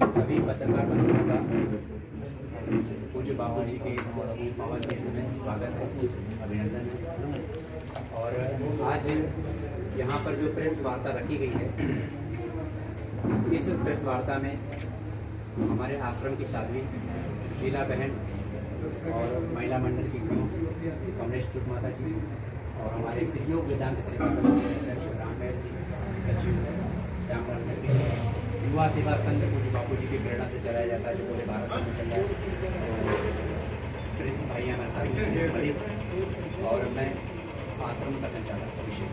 सभी पत्रकार बंधुओं का पूज्य बापू जी के इस पावन केंद्र में स्वागत है, अभिनंदन है। और आज यहाँ पर जो प्रेस वार्ता रखी गई है, इस प्रेस वार्ता में हमारे आश्रम की साध्वी शीला बहन और महिला मंडल की कमलेश चुट माता जी और हमारे सहयोग वेदांत सेवा समिति के अध्यक्ष राममेर जी, सचिव श्यामलाल नकवी, युवा सेवा संघ पूज्य बापू जी की प्रेरणा से चलाया जाता है, जो पूरे भारत में चल रहा है। प्रेस भाइयाँ और मैं आश्रम का संचालक अभिषेक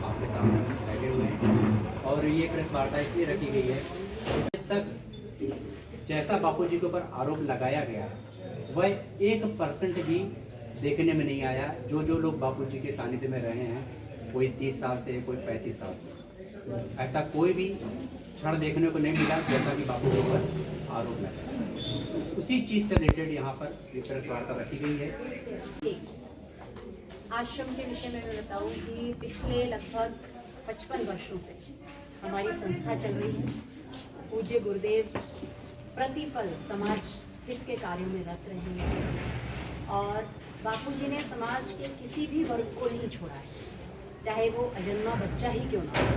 आपके सामने लगे हुए हैं। और ये प्रेस वार्ता इसलिए रखी गई है, आज तक जैसा बापू जी के ऊपर आरोप लगाया गया वह 1% भी देखने में नहीं आया। जो लोग बापू जी के सानिध्य में रहे हैं, कोई 30 साल से, कोई 35 साल से, ऐसा कोई भी क्षण देखने को नहीं मिला जैसा कि बापू के ऊपर आरोप लगाया। उसी चीज से रिलेटेड यहाँ पर प्रेस वार्ता रखी गई है। आश्रम के विषय में मैं बताऊं कि पिछले लगभग 55 वर्षों से हमारी संस्था चल रही है। पूज्य गुरुदेव प्रतिपल समाज हित के कार्यों में रत रहे हैं और बापूजी ने समाज के किसी भी वर्ग को नहीं छोड़ा है, चाहे वो अजन्मा बच्चा ही क्यों ना हो।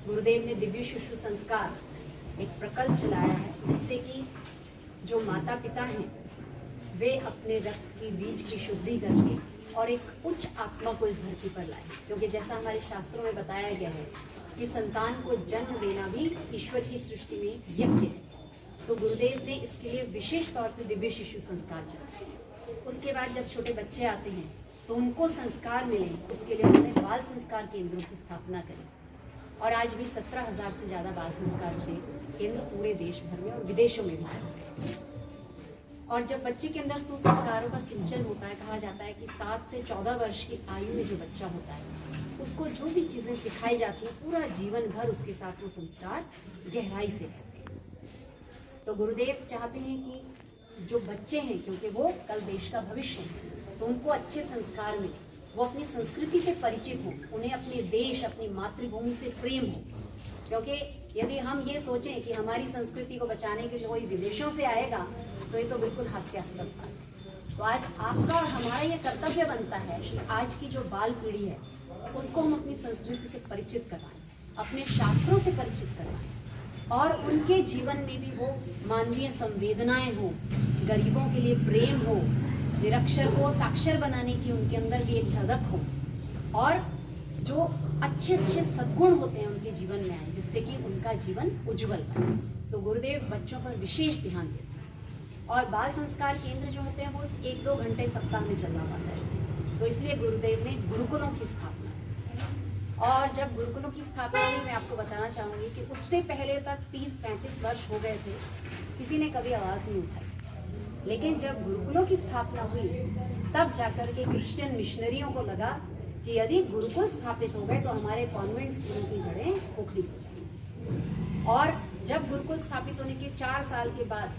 गुरुदेव ने दिव्य शिशु संस्कार एक प्रकल्प चलाया है, जिससे कि जो माता पिता हैं वे अपने रक्त की बीज की शुद्धि करके और एक उच्च आत्मा को इस धरती पर लाए, क्योंकि जैसा हमारे शास्त्रों में बताया गया है कि संतान को जन्म देना भी ईश्वर की सृष्टि में यज्ञ है। तो गुरुदेव ने इसके लिए विशेष तौर से दिव्य शिशु संस्कार चलाया। उसके बाद जब छोटे बच्चे आते हैं तो उनको संस्कार मिले, उसके लिए उन्होंने बाल संस्कार केंद्रों की स्थापना करी और आज भी 17,000 से ज़्यादा बाल संस्कार केंद्र पूरे देश भर में और विदेशों में भी चल रहे हैं। और जब बच्चे के अंदर सुसंस्कारों का सिंचन होता है, कहा जाता है कि 7 से 14 वर्ष की आयु में जो बच्चा होता है उसको जो भी चीज़ें सिखाई जाती हैं पूरा जीवन भर उसके साथ वो संस्कार गहराई से रहते हैं। तो गुरुदेव चाहते हैं कि जो बच्चे हैं, क्योंकि वो कल देश का भविष्य है, तो उनको अच्छे संस्कार मिले, वो अपनी संस्कृति से परिचित हों, उन्हें अपने देश, अपनी मातृभूमि से प्रेम हो। क्योंकि यदि हम ये सोचें कि हमारी संस्कृति को बचाने के लिए कोई विदेशों से आएगा तो ये तो बिल्कुल हास्यास्पद बात है। तो आज आपका और हमारा ये कर्तव्य बनता है कि आज की जो बाल पीढ़ी है उसको हम अपनी संस्कृति से परिचित करवाएं, अपने शास्त्रों से परिचित करवाएं और उनके जीवन में भी वो मानवीय संवेदनाएं हो, गरीबों के लिए प्रेम हो, निरक्षर को साक्षर बनाने की उनके अंदर भी एक धड़क हो और जो अच्छे अच्छे सद्गुण होते हैं उनके जीवन में आए, जिससे कि उनका जीवन उज्जवल बने। तो गुरुदेव बच्चों पर विशेष ध्यान देते हैं और बाल संस्कार केंद्र जो होते हैं वो 1-2 घंटे सप्ताह में चलना पाता है। तो इसलिए गुरुदेव ने गुरुकुलों की स्थापना की। और जब गुरुकुलों की स्थापना हुई, मैं आपको बताना चाहूँगी कि उससे पहले तक 30-35 वर्ष हो गए थे, किसी ने कभी आवाज़ नहीं उठाई। लेकिन जब गुरुकुलों की स्थापना हुई तब जाकर के क्रिश्चियन मिशनरियों को लगा कि यदि गुरुकुल स्थापित हो गए तो हमारे कॉन्वेंट स्कूलों की जड़ें खोखली हो जाएंगी। और जब गुरुकुल स्थापित होने के 4 साल के बाद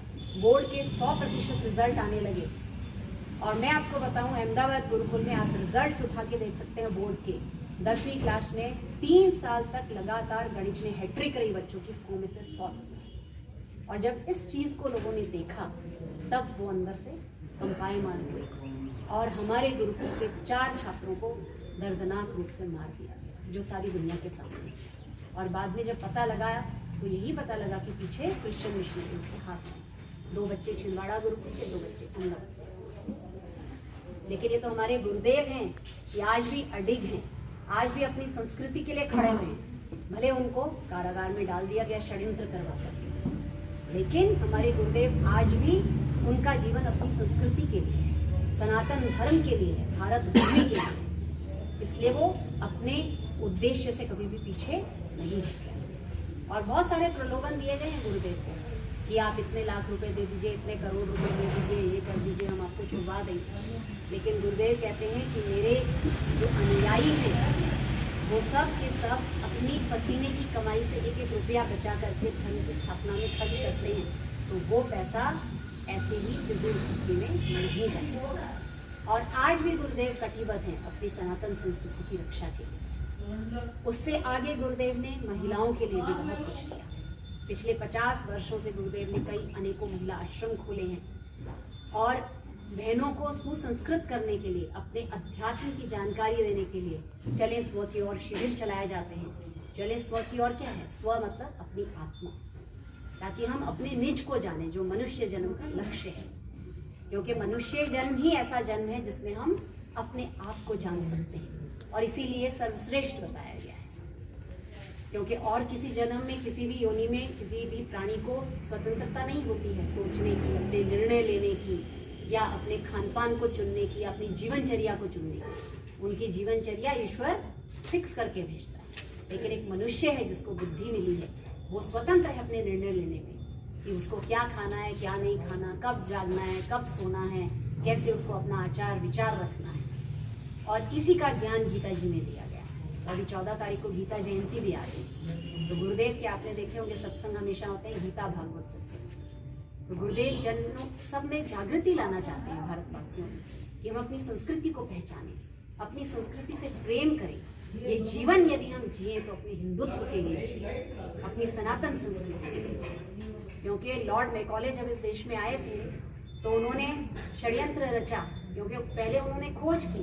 बोर्ड के 100% रिजल्ट आने लगे, और मैं आपको बताऊं अहमदाबाद गुरुकुल में आप रिजल्ट्स उठा के देख सकते हैं बोर्ड के 10वीं क्लास में 3 साल तक लगातार गणित में हैट्रिक रही बच्चों की, 100 में से 100। और जब इस चीज़ को लोगों ने देखा तब वो अंदर से कंपायमान हुए और हमारे गुरुकुल के 4 छात्रों को दर्दनाक रूप से मार दिया गया, जो सारी दुनिया के सामने। और बाद में जब पता लगाया तो यही पता लगा कि पीछे क्रिश्चियन मिशनरी के हाथ में 2 बच्चे छिंदवाड़ा गुरुकुल के, 2 बच्चे अहमदाबाद। लेकिन ये तो हमारे गुरुदेव हैं कि आज भी अडिग हैं, आज भी अपनी संस्कृति के लिए खड़े हुए हैं। भले उनको कारागार में डाल दिया गया षड्यंत्र करवा कर, लेकिन हमारे गुरुदेव आज भी उनका जीवन अपनी संस्कृति के लिए, सनातन धर्म के लिए है, भारत भूमि के लिए। इसलिए वो अपने उद्देश्य से कभी भी पीछे नहीं हटे। और बहुत सारे प्रलोभन दिए गए हैं गुरुदेव को कि आप इतने लाख रुपए दे दीजिए, इतने करोड़ रुपए दे दीजिए, ये कर दीजिए, हम आपको छुड़वा देंगे। लेकिन गुरुदेव कहते हैं कि मेरे जो अनुयायी हैं वो सब के सब अपनी पसीने की कमाई से 1-1 रुपया बचा करके धर्म की स्थापना में खर्च करते हैं, तो वो पैसा ऐसे ही फिजूल खर्ची में नहीं जाएगा। और आज भी गुरुदेव कटिबद्ध हैं अपनी सनातन संस्कृति की रक्षा के लिए। उससे आगे गुरुदेव ने महिलाओं के लिए भी बहुत कुछ किया। पिछले 50 वर्षों से गुरुदेव ने कई अनेकों महिला आश्रम खोले हैं और बहनों को सुसंस्कृत करने के लिए, अपने अध्यात्म की जानकारी देने के लिए चले स्व की ओर शिविर चलाए जाते हैं। चले स्व की ओर क्या है? स्व मतलब अपनी आत्मा, ताकि हम अपने निज को जाने, जो मनुष्य जन्म का लक्ष्य है। क्योंकि मनुष्य जन्म ही ऐसा जन्म है जिसमें हम अपने आप को जान सकते हैं और इसीलिए सर्वश्रेष्ठ बताया गया है। क्योंकि और किसी जन्म में, किसी भी योनि में, किसी भी प्राणी को स्वतंत्रता नहीं होती है सोचने की, अपने निर्णय लेने की, या अपने खान पान को चुनने की, अपनी जीवनचर्या को चुनने की। उनकी जीवनचर्या ईश्वर फिक्स करके भेजता है। लेकिन एक मनुष्य है जिसको बुद्धि मिली है, वो स्वतंत्र है अपने निर्णय लेने में कि उसको क्या खाना है, क्या नहीं खाना, कब जागना है, कब सोना है, कैसे उसको अपना आचार विचार रखना है। और इसी का ज्ञान गीता जी में दिया गया है। अभी 14 तारीख को गीता जयंती भी आ रही है। तो गुरुदेव के आपने देखे होंगे सत्संग हमेशा होते हैं गीता भागवत सत्संग। तो गुरुदेव जनों सब में जागृति लाना चाहते हैं भारतवासियों में कि हम अपनी संस्कृति को पहचानें, अपनी संस्कृति से प्रेम करें। ये जीवन यदि हम जिए तो अपने हिंदुत्व के लिए जिए, अपनी सनातन संस्कृति के लिए जिए। क्योंकि लॉर्ड मैकॉले जब इस देश में आए थे तो उन्होंने षड्यंत्र रचा, क्योंकि पहले उन्होंने खोज की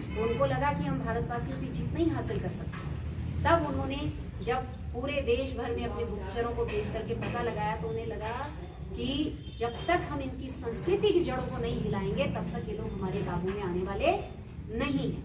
तो उनको लगा कि हम भारतवासियों की जीत नहीं हासिल कर सकते। तब उन्होंने जब पूरे देश भर में अपने गुप्तचरों को भेज करके पता लगाया तो उन्हें लगा कि जब तक हम इनकी संस्कृति की जड़ों को नहीं हिलाएंगे तब तक ये लोग हमारे काबू में आने वाले नहीं हैं,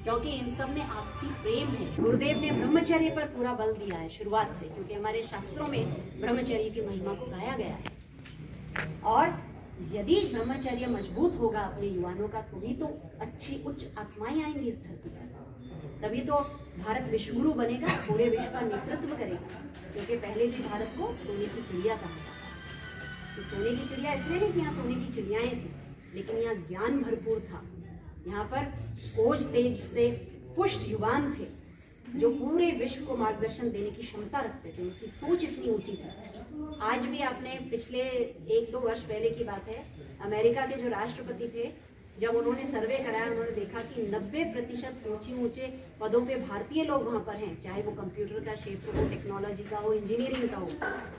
क्योंकि इन सब में आपसी प्रेम है। गुरुदेव ने ब्रह्मचर्य पर पूरा बल दिया है शुरुआत से, क्योंकि हमारे शास्त्रों में ब्रह्मचर्य की महिमा को गाया गया है। और यदि ब्रह्मचर्य मजबूत होगा अपने युवाओं का, तभी तो अच्छी उच्च आत्माएं आएंगी इस धरती पर, तभी तो भारत विश्वगुरु बनेगा, पूरे विश्व का नेतृत्व करेगा। क्योंकि पहले भी भारत को सोने की चिड़िया कहा जाता है। तो सोने की चिड़िया इसलिए नहीं कि यहाँ सोने की चिड़ियाएं थी, लेकिन यहाँ ज्ञान भरपूर था। यहाँ पर खोज तेज से पुष्ट युवान थे जो पूरे विश्व को मार्गदर्शन देने की क्षमता रखते थे। उनकी सोच इतनी ऊंची थी। आज भी आपने पिछले 1-2 वर्ष पहले की बात है, अमेरिका के जो राष्ट्रपति थे, जब उन्होंने सर्वे कराया उन्होंने देखा कि 90% ऊंचे पदों पे भारतीय लोग वहाँ पर हैं, चाहे वो कंप्यूटर का क्षेत्र हो, टेक्नोलॉजी का हो, इंजीनियरिंग का हो।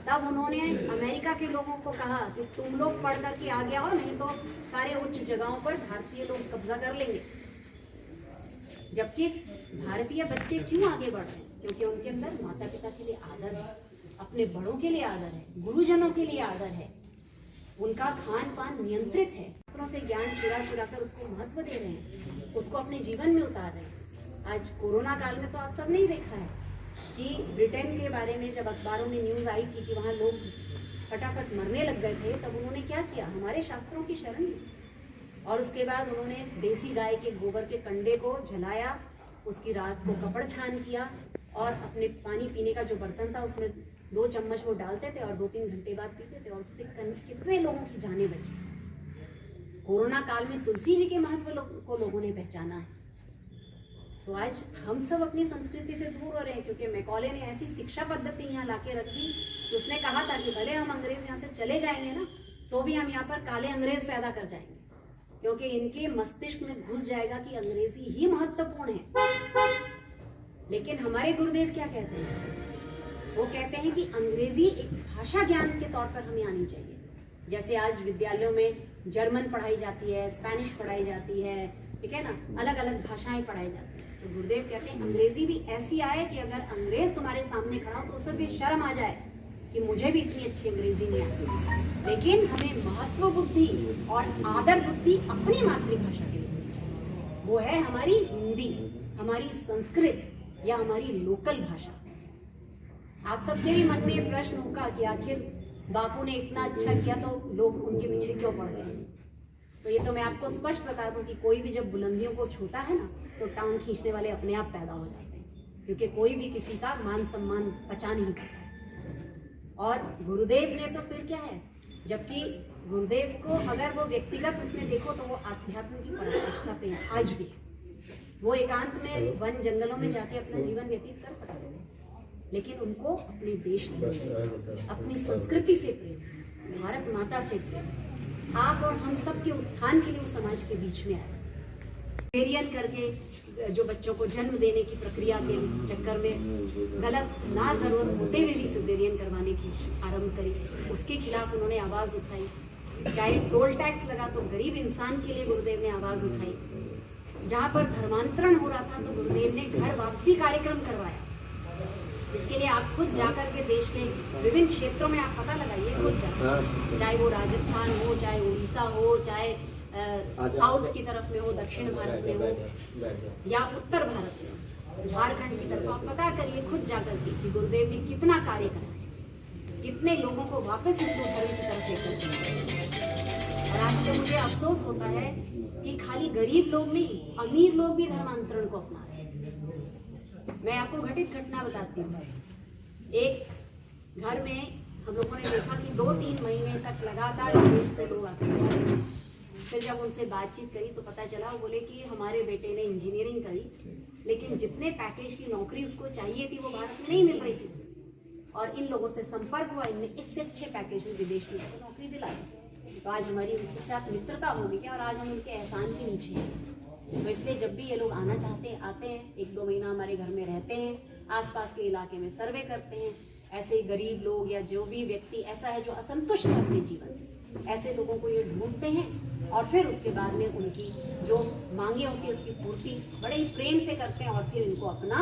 तब उन्होंने अमेरिका के लोगों को कहा कि तुम लोग पढ़ करके आगे आओ, नहीं तो सारे उच्च जगहों पर भारतीय लोग कब्जा कर लेंगे। जबकि भारतीय बच्चे क्यों आगे बढ़ रहे हैं? क्योंकि उनके अंदर माता पिता के लिए आदर है, अपने बड़ों के लिए आदर है, गुरुजनों के लिए आदर है, उनका खान पान नियंत्रित है। शास्त्रों से ज्ञान चुरा कर उसको महत्व दे रहे हैं, उसको अपने जीवन में उतार रहे हैं। आज कोरोना काल में तो आप सब ने देखा है कि ब्रिटेन के बारे में जब अखबारों में न्यूज आई थी कि वहाँ लोग फटाफट मरने लग गए थे, तब उन्होंने क्या किया? हमारे शास्त्रों की शरण ली और उसके बाद उन्होंने देसी गाय के गोबर के कंडे को जलाया, उसकी राख को कपड़ छान किया और अपने पानी पीने का जो बर्तन था उसमें 2 चम्मच वो डालते थे और 2-3 घंटे बाद पीते थे, और उससे कितने लोगों की जानें बची। कोरोना काल में तुलसी जी के महत्व को लोगों ने पहचाना है। तो आज हम सब अपनी संस्कृति से दूर हो रहे हैं, क्योंकि मैकॉले ने ऐसी शिक्षा पद्धति यहाँ लाके रख दी कि उसने कहा था कि भले हम अंग्रेज यहाँ से चले जाएंगे ना, तो भी हम यहाँ पर काले अंग्रेज पैदा कर जाएंगे, क्योंकि इनके मस्तिष्क में घुस जाएगा कि अंग्रेजी ही महत्वपूर्ण है। लेकिन हमारे गुरुदेव क्या कहते हैं? वो कहते हैं कि अंग्रेजी एक भाषा ज्ञान के तौर पर हमें आनी चाहिए। जैसे आज विद्यालयों में जर्मन पढ़ाई जाती है, स्पेनिश पढ़ाई जाती है, ठीक है ना, अलग अलग भाषाएं पढ़ाई जाती हैं। तो गुरुदेव कहते हैं अंग्रेजी भी ऐसी आए कि अगर अंग्रेज तुम्हारे सामने खड़ा हो तो उसे भी शर्म आ जाए कि मुझे भी इतनी अच्छी अंग्रेजी नहीं आती। लेकिन हमें महत्व बुद्धि और आदर बुद्धि अपनी मातृभाषा के लिए होनी चाहिए। वो है हमारी हिंदी, हमारी संस्कृत या हमारी लोकल भाषा। आप सबके भी मन में ये प्रश्न होगा कि आखिर बापू ने इतना अच्छा किया तो लोग उनके पीछे क्यों पड़ रहे हैं? तो ये तो मैं आपको स्पष्ट बता दूं कि कोई भी जब बुलंदियों को छूता है ना, तो टांग खींचने वाले अपने आप पैदा हो जाते हैं, क्योंकि कोई भी किसी का मान सम्मान पचा नहीं पाता। और गुरुदेव ने तो फिर क्या है, जबकि गुरुदेव को अगर वो व्यक्तिगत उसमें देखो तो वो आध्यात्म की पराकाष्ठा पे है। आज भी वो एकांत में वन जंगलों में जाके अपना जीवन व्यतीत कर सकते हैं, लेकिन उनको अपने देश से, अपनी संस्कृति से प्रेम, भारत माता से प्रेम। आप और हम सब के उत्थान के लिए उस समाज के बीच में आए। वेरियन करके जो बच्चों को जन्म देने की प्रक्रिया के चक्कर में गलत ना जरूरत होते हुए भी सिजेरियन करवाने की आरंभ करी, उसके खिलाफ उन्होंने आवाज उठाई। चाहे टोल टैक्स लगा तो गरीब इंसान के लिए गुरुदेव ने आवाज उठाई। जहाँ पर धर्मांतरण हो रहा था तो गुरुदेव ने घर वापसी कार्यक्रम करवाया। इसके लिए आप खुद जाकर के देश के विभिन्न क्षेत्रों में आप पता लगाइए, खुद जाकर, चाहे वो राजस्थान हो, चाहे उड़ीसा हो, चाहे साउथ की तरफ में हो, दक्षिण भारत में हो या उत्तर भारत में हो, झारखंड की तरफ, आप पता करिए खुद जाकर के कि गुरुदेव ने कितना कार्य करा है, कितने लोगों को वापस हिंदू धर्म की तरफ लेकर चले। और आज तो मुझे अफसोस होता है कि खाली गरीब लोग नहीं, अमीर लोग भी धर्मांतरण को अपना रहे हैं। मैं आपको घटित घटना बताती हूँ। एक घर में हम लोगों ने देखा कि 2-3 महीने तक लगातार विदेश से लोग आते हैं। फिर जब उनसे बातचीत करी तो पता चला, वो बोले कि हमारे बेटे ने इंजीनियरिंग करी, लेकिन जितने पैकेज की नौकरी उसको चाहिए थी वो भारत में नहीं मिल रही थी। और इन लोगों से संपर्क हुआ, इनने इससे अच्छे पैकेज में विदेश में उसको नौकरी दिलाई। तो आज हमारी उनके साथ मित्रता हो गई और आज हम उनके एहसान के नीचे हैं। तो इसलिए जब भी ये लोग आना चाहते हैं, आते हैं, 1-2 महीना हमारे घर में रहते हैं, आसपास के इलाके में सर्वे करते हैं। ऐसे ही गरीब लोग या जो भी व्यक्ति ऐसा है जो असंतुष्ट है अपने जीवन से, ऐसे लोगों को ये ढूंढते हैं और फिर उसके बाद में उनकी जो मांगे होती है उसकी पूर्ति बड़े ही प्रेम से करते हैं और फिर इनको अपना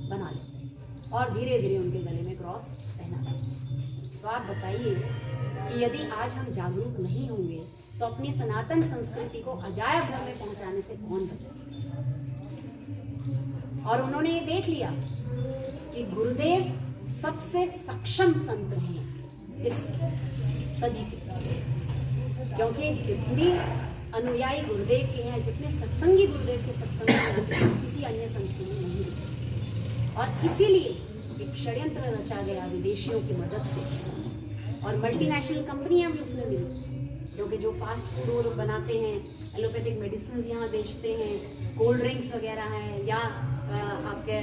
बना लेते हैं और धीरे धीरे उनके गले में क्रॉस पहनाते हैं। तो आप बताइए कि यदि आज हम जागरूक नहीं होंगे तो अपनी सनातन संस्कृति को अजायब घर में पहुंचाने से कौन बचेगा। और उन्होंने ये देख लिया कि गुरुदेव सबसे सक्षम संत हैं इस सदी के, क्योंकि जितनी अनुयायी गुरुदेव के हैं, जितने सत्संगी गुरुदेव के सत्संग में किसी अन्य संत में नहीं है। और इसीलिए एक षड्यंत्र रचा गया विदेशियों की मदद से और मल्टीनेशनल कंपनियां भी उसमें मिली, क्योंकि जो फास्ट फूड वो लोग बनाते हैं, एलोपैथिक मेडिसिन यहाँ बेचते हैं, कोल्ड ड्रिंक्स वगैरह हैं, या आपके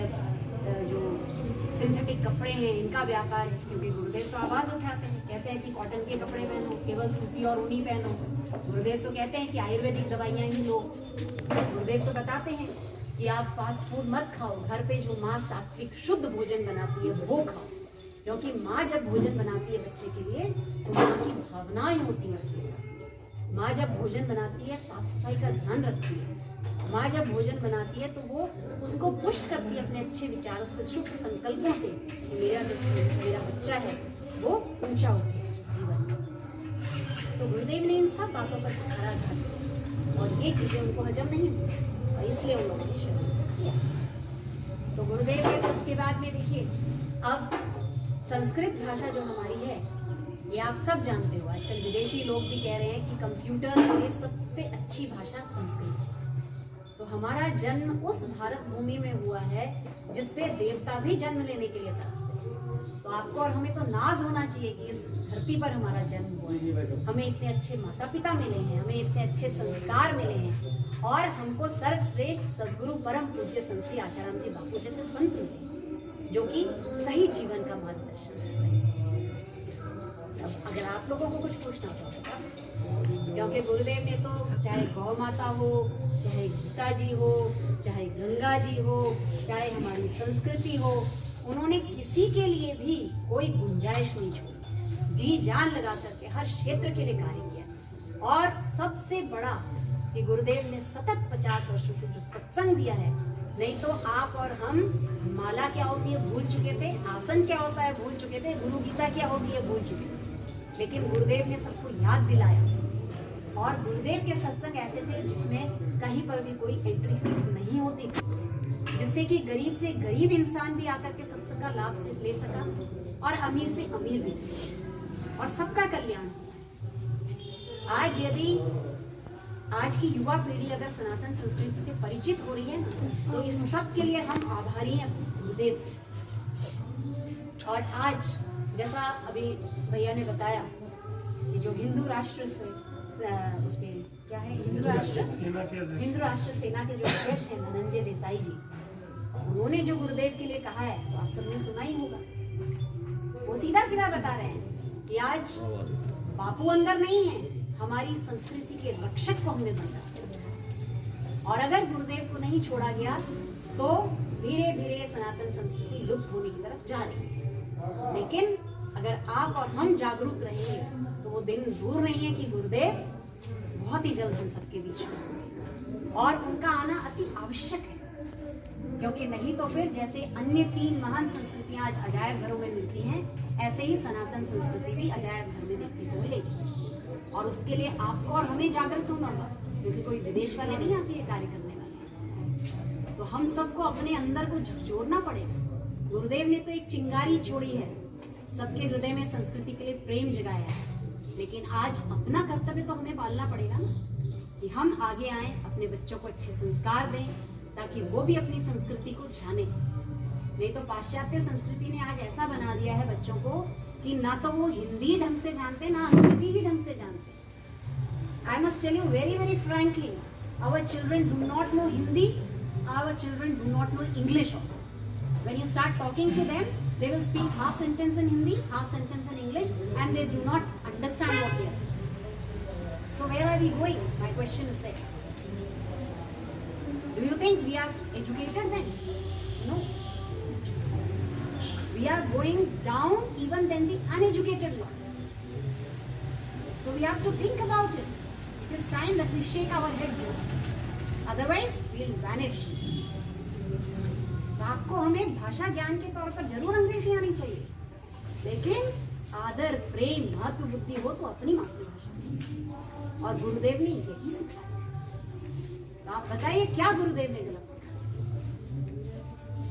जो सिंथेटिक कपड़े हैं इनका व्यापार है। क्योंकि गुरुदेव तो आवाज़ उठाते हैं, कहते हैं कि कॉटन के कपड़े पहनो, केवल सूती और ऊनी पहनो। गुरुदेव तो कहते हैं कि आयुर्वेदिक दवाइयाँ ही लो। गुरुदेव तो बताते हैं कि आप फास्ट फूड मत खाओ, घर पे जो माँ सात्विक शुद्ध भोजन बनाती है वो खाओ। क्योंकि माँ जब भोजन बनाती है बच्चे के लिए तो माँ की भावनाएं होती हैं उसके साथ। माँ जब भोजन बनाती है साफ सफाई का ध्यान रखती है। माँ जब भोजन बनाती है तो वो उसको पुष्ट करती है अपने अच्छे विचारों से, शुभ संकल्पों से कि मेरा बच्चा है वो ऊंचा उठे जीवन में। तो गुरुदेव ने इन सब बातों पर खरा उठा दिया और ये चीजें उनको हजम नहीं हुई और इसलिए उन्होंने शुरू किया। तो गुरुदेव ने उसके बाद में देखिए, अब संस्कृत भाषा जो हमारी है ये आप सब जानते हो। आजकल विदेशी लोग भी कह रहे हैं कि कंप्यूटर में सबसे अच्छी भाषा संस्कृत है। तो हमारा जन्म उस भारत भूमि में हुआ है जिसपे देवता भी जन्म लेने के लिए तरसते हैं। तो आपको और हमें तो नाज होना चाहिए कि इस धरती पर हमारा जन्म हुआ है, हमें इतने अच्छे माता पिता मिले हैं, हमें इतने अच्छे संस्कार मिले हैं और हमको सर्वश्रेष्ठ सदगुरु परम पूज्य संत श्री आचाराम जी बापू जैसे संत मिले जो कि सही जीवन का मार्गदर्शन करते हैं। अब अगर आप लोगों को कुछ पूछना तो आप बता सकते हैं, क्योंकि गुरुदेव ने तो चाहे गौ माता हो, चाहे गीता जी हो, चाहे गंगा जी हो, चाहे हमारी संस्कृति हो, उन्होंने किसी के लिए भी कोई गुंजाइश नहीं छोड़ी। जी जान लगा करके हर क्षेत्र के लिए कार्य किया। और सबसे बड़ा कि गुरुदेव ने सतत 50 वर्षों से जो सत्संग दिया है, नहीं तो आप और हम माला क्या होती है भूल चुके थे, आसन क्या होता है भूल चुके थे, गुरु गीता क्या होती है भूल चुके थे। लेकिन गुरुदेव ने सबको याद दिलाया। और गुरुदेव के सत्संग ऐसे थे जिसमें कहीं पर भी कोई एंट्री फीस नहीं होती थी, जिससे कि गरीब से गरीब इंसान भी आकर के सत्संग का लाभ से ले सका और अमीर से अमीर भी, और सबका कल्याण। आज यदि आज की युवा पीढ़ी अगर सनातन संस्कृति से परिचित हो रही है ना, तो इस सब के लिए हम आभारी हैं गुरुदेव। और आज जैसा अभी भैया ने बताया कि जो हिंदू राष्ट्र से उसके क्या है हिंदू राष्ट्र सेना के जो अध्यक्ष हैं धनंजय देसाई जी, उन्होंने जो गुरुदेव के लिए कहा है तो आप सबने सुना ही होगा। वो सीधा सीधा बता रहे हैं कि आज बापू अंदर नहीं है, हमारी संस्कृति के रक्षक को हमने बना। और अगर गुरुदेव को नहीं छोड़ा गया तो धीरे धीरे सनातन संस्कृति लुप्त होने की तरफ जा रही है। लेकिन अगर आप और हम जागरूक रहेंगे तो वो दिन दूर नहीं है कि गुरुदेव बहुत ही जल्द हम सबके बीच में, और उनका आना अति आवश्यक है, क्योंकि नहीं तो फिर जैसे अन्य 3 महान संस्कृतियां आज अजायब घरों में मिलती हैं, ऐसे ही सनातन संस्कृति भी अजायब घर में देखने को मिलेगी। और उसके लिए आपको और हमें जागृत होना होगा, क्योंकि कोई विदेश वाले नहीं आते ये कार्य करने वाले। तो हम सबको अपने अंदर को झकझोरना पड़ेगा। गुरुदेव ने तो एक चिंगारी छोड़ी है, सबके हृदय में संस्कृति के लिए प्रेम जगाया है, लेकिन आज अपना कर्तव्य तो हमें पालना पड़ेगा ना, कि हम आगे आए, अपने बच्चों को अच्छे संस्कार दें ताकि वो भी अपनी संस्कृति को जाने। नहीं तो पाश्चात्य संस्कृति ने आज ऐसा बना दिया है बच्चों को कि ना तो वो हिंदी ढंग से जानते, ना अंग्रेजी ही ढंग से जानते। I must tell you very frankly, our children do not know Hindi, our children do not know English also. When you start talking to them, they will speak half sentence in Hindi, half sentence in English, and they do not understand what they are saying. So where are we going? My question is there. Do you think we are educated then? No. We are going down even than the uneducated lot. So we have to think about it. It is time that we shake our heads. Otherwise, we will vanish. तो आपको हमें भाषा ज्ञान के तौर पर जरूर अंग्रेजी आनी चाहिए, लेकिन आदर, प्रेम, महत्व बुद्धि हो तो अपनी मातृभाषा। और गुरुदेव ने यही सिखाया। तो आप बताइए क्या गुरुदेव ने गलत सिखाया?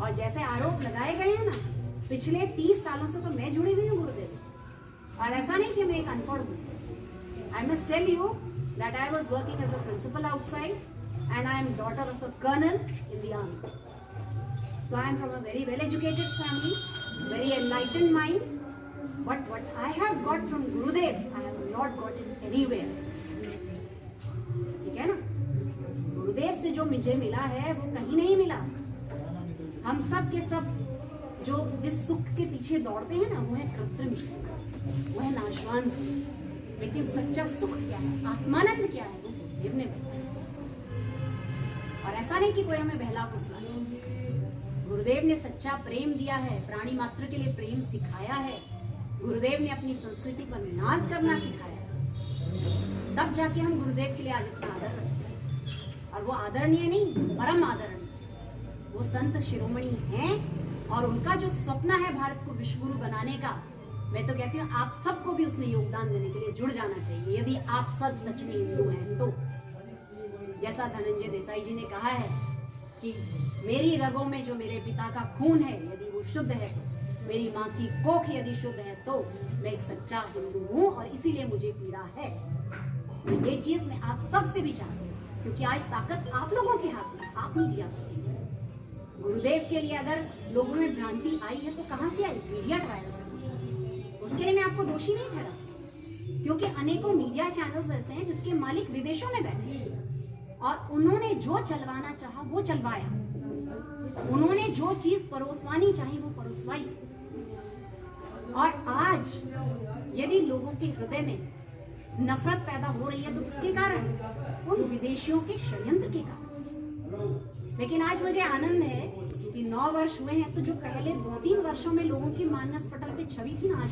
और जैसे आरोप लगाए गए हैं ना, पिछले 30 सालों से तो मैं जुड़ी हुई हूँ गुरुदेव से, और ऐसा नहीं कि मैं एक अनपढ़ हूँ। I must tell you that I was working as a principal outside, and I am daughter of a colonel in the army. So I am from a very well-educated family, very enlightened mind. But what I have got from Gurudev, I have not got it anywhere else. ठीक है ना? गुरुदेव से जो मुझे मिला है वो कहीं नहीं मिला। हम सब के सब जो जिस सुख के पीछे दौड़ते हैं ना, वो है कृत्रिम सुख, वो है नाशवान सुख। लेकिन सच्चा सुख क्या है, आत्मानंद क्या है, वो गुरुदेव ने बताया। और ऐसा नहीं कि कोई हमें बहला फुसला। गुरुदेव ने सच्चा प्रेम दिया है, प्राणी मात्र के लिए प्रेम सिखाया है। गुरुदेव ने अपनी संस्कृति पर नाज करना सिखाया है। तब जाके हम गुरुदेव के लिए आज इतना आदर करते हैं। और वो आदरणीय नहीं, परम आदरणीय। वो संत शिरोमणि हैं, और उनका जो स्वप्न है भारत को विश्व गुरु बनाने का, मैं तो कहती हूँ आप सबको भी उसमें योगदान देने के लिए जुड़ जाना चाहिए, यदि आप सब सच में हिंदू हैं तो। जैसा धनंजय देसाई जी ने कहा है कि मेरी रगों में जो मेरे पिता का खून है, यदि वो शुद्ध है तो, मेरी माँ की कोख यदि शुद्ध है तो मैं एक सच्चा हिंदू हूँ, और इसीलिए मुझे पीड़ा है। तो ये चीज मैं आप सब से भी चाहती हूँ, क्योंकि आज ताकत आप लोगों के हाथ में, आप मीडिया में। गुरुदेव के लिए अगर लोगों में भ्रांति आई है तो कहाँ से आई? मीडिया ट्रायल से। उसके लिए मैं आपको दोषी नहीं ठहरा, क्योंकि अनेकों मीडिया चैनल्स ऐसे हैं जिसके मालिक विदेशों में बैठे हैं, और उन्होंने जो चलवाना चाहा वो चलवाया, उन्होंने जो चीज परोसवानी चाही वो परोसवाई। और आज यदि लोगों के हृदय में नफरत पैदा हो रही है तो उसके कारण उन विदेशियों के षड्यंत्र के कारण। लेकिन आज मुझे आनंद है कि 9 वर्ष हुए हैं, तो जो पहले 2-3 वर्षों में लोगों की मानस पटल पे छवि थी ना,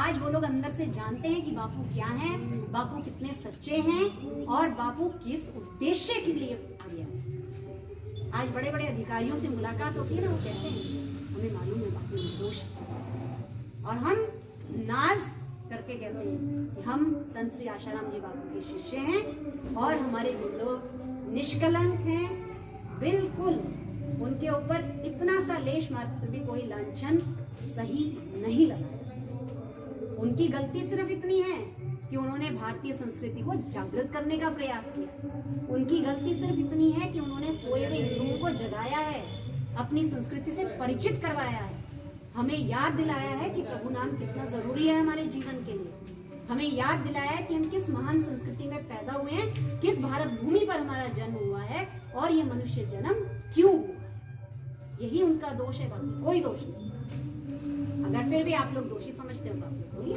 आज वो लोग अंदर से जानते हैं कि बापू क्या है, बापू कितने सच्चे हैं, और बापू किस उद्देश्य के लिए आ गया। आज बड़े बड़े अधिकारियों से मुलाकात होती है ना, वो कहते हैं हमें मालूम है बापू निर्दोष है, और हम नाज करके कहते हैं कि हम संत श्री आशाराम जी बापू के शिष्य हैं, और हमारे गुरुदेव निष्कलंक हैं, बिल्कुल उनके ऊपर इतना सा लेश मात्र भी कोई लांछन सही नहीं लगा। उनकी गलती सिर्फ इतनी है कि उन्होंने भारतीय संस्कृति को जागृत करने का प्रयास किया। उनकी गलती सिर्फ इतनी है कि उन्होंने सोए हुए हिंदुओं को जगाया है, अपनी संस्कृति से परिचित करवाया है, हमें याद दिलाया है कि प्रभु नाम कितना जरूरी है हमारे जीवन के लिए, हमें याद दिलाया है कि हम किस महान संस्कृति में पैदा हुए हैं, किस भारत भूमि पर हमारा जन्म हुआ है, और ये मनुष्य जन्म क्यों हुआ। यही उनका दोष है, बाकी कोई दोष नहीं। अगर फिर भी आप लोग दोषी समझते हो तो आप बोलिए।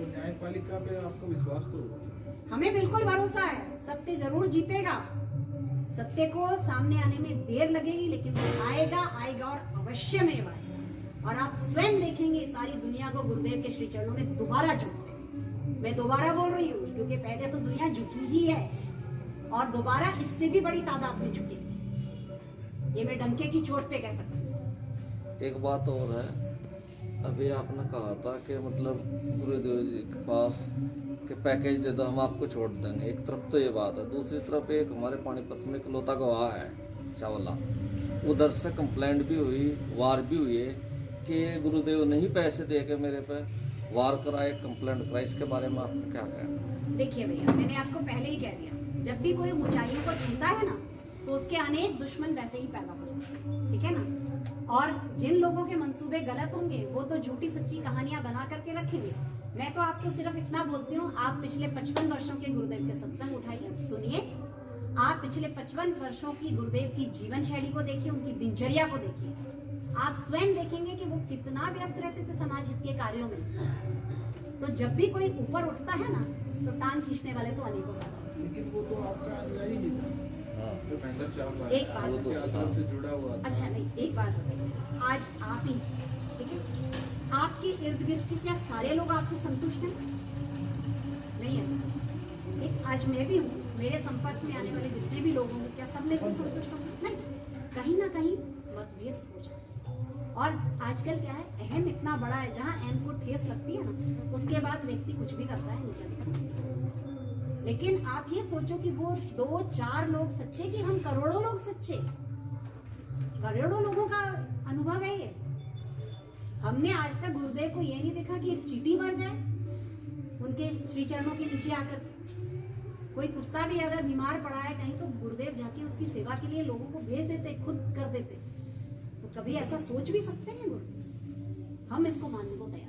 न्यायपालिका पे आपको विश्वास तो होगा? हमें बिल्कुल भरोसा है, सत्य जरूर जीतेगा। सत्य को सामने आने में देर लगेगी, लेकिन वो आएगा और अवश्य में आएगा। और आप स्वयं देखेंगे सारी दुनिया को गुरुदेव के श्री चरणों में दोबारा झुकते। मैं दोबारा बोल रही हूँ क्योंकि पहले तो दुनिया झुकी ही है और दोबारा इससे भी बड़ी तादाद में झुकेगी। ये मैं डंके की चोट पे कह सकती हूँ। एक बात और है, अभी आपने कहा था कि मतलब गुरुदेव जी के पास कि पैकेज दे दो हम आपको छोड़ देंगे। एक तरफ तो ये बात है, दूसरी तरफ एक हमारे पानीपत में इकलौता गवाह है चावला, उधर से कंप्लेंट भी हुई, वार भी हुई है कि गुरुदेव ने ही पैसे दे के मेरे पे वार कराए, कंप्लेंट कराए। इसके बारे में आपका क्या कहना? देखिए भैया, मैंने आपको पहले ही कह दिया, जब भी कोई ऊंचाइयों पर छूता है ना तो उसके अनेक दुश्मन वैसे ही पैदा हो जाते हैं, ठीक है ना। और जिन लोगों के मंसूबे गलत होंगे वो तो झूठी सच्ची कहानियां बना करके रखेंगे। मैं तो आपको सिर्फ इतना बोलती हूँ, आप पिछले 55 वर्षों के गुरुदेव के सत्संग उठाइए, सुनिए। आप पिछले 55 वर्षों की गुरुदेव की जीवन शैली को देखिए, उनकी दिनचर्या को देखिए। आप स्वयं देखेंगे कि वो कितना व्यस्त रहते थे समाज हित के कार्यों में। तो जब भी कोई ऊपर उठता है ना तो टांग खींचने वाले तो अनेकों पैदा होते हैं। लेकिन वो तो आपका अनुयायी नहीं था। हाँ, एक बात वो तो आदर्श से जुड़ा हुआ था। अच्छा नहीं, एक बात बताइए, आज आप ही, ठीक है, आपके इर्द गिर्द के क्या सारे लोग आपसे संतुष्ट हैं? नहीं है। एक आज मैं भी हूँ, मेरे संपर्क में आने वाले जितने भी लोग होंगे क्या सब मेरे से संतुष्ट होंगे? नहीं, कहीं ना कहीं मतभेद हो जाए। और आजकल क्या है, अहम इतना बड़ा है, जहाँ अहम को ठेस लगती है ना उसके बाद व्यक्ति कुछ भी करता है नीचे दिखता। लेकिन आप ये सोचो कि वो 2-4 लोग सच्चे कि हम करोड़ों लोग सच्चे, करोड़ों लोगों का अनुभव है ये। हमने आज तक गुरुदेव को ये नहीं देखा कि एक चींटी मर जाए उनके श्री चरणों के नीचे आकर। कोई कुत्ता भी अगर बीमार पड़ा है कहीं तो गुरुदेव जाके उसकी सेवा के लिए लोगों को भेज देते, खुद कर देते। तो कभी ऐसा सोच भी सकते हैं गुरु? हम इसको मानने को तैयार